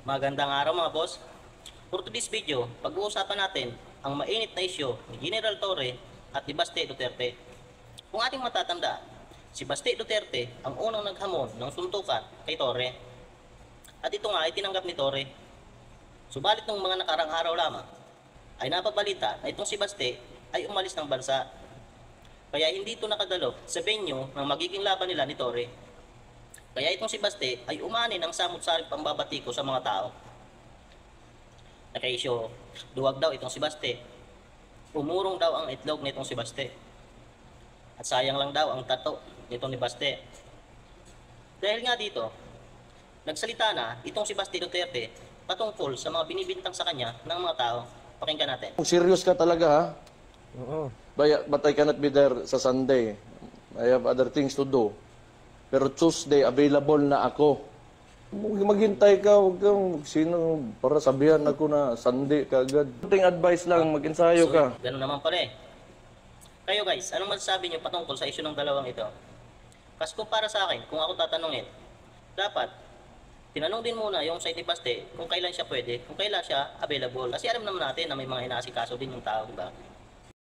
Magandang araw mga boss. For today's video, pag-uusapan natin ang mainit na isyu ni General Torre at ni Baste Duterte. Kung ating matatanda, si Baste Duterte ang unang naghamon ng suntukan kay Torre. At ito nga ay tinanggap ni Torre. Subalit ng mga nakarang araw lamang, ay napabalita na itong si Baste ay umalis ng bansa. Kaya hindi ito nakadalo sa venue ng magiging laban nila ni Torre. Kaya itong si Baste ay umani ng samot-saring pambabatiko sa mga tao. Nakaisyo, duwag daw itong si Baste. Umurong daw ang itlog nitong si Baste. At sayang lang daw ang tato nitong ni Baste. Dahil nga dito, nagsalita na itong si Baste Duterte patungkol sa mga binibintang sa kanya ng mga tao. Pakinggan natin. Kung serious ka talaga ha, Oo. but I cannot be there sa Sunday. I have other things to do. Pero Tuesday, available na ako. Maghintay ka, huwag kang sino para sabihan ako na Sunday ka agad. Kunting advice lang, mag-ensayo ka. Ganun naman pala eh. Kayo guys, anong masasabi niyo patungkol sa issue ng dalawang ito? Kasi kung para sa akin, kung ako tatanungin, dapat tinanong din muna yung side ni Baste kung kailan siya pwede, kung kailan siya available. Kasi alam naman natin na may mga inaasikaso din yung tao, diba?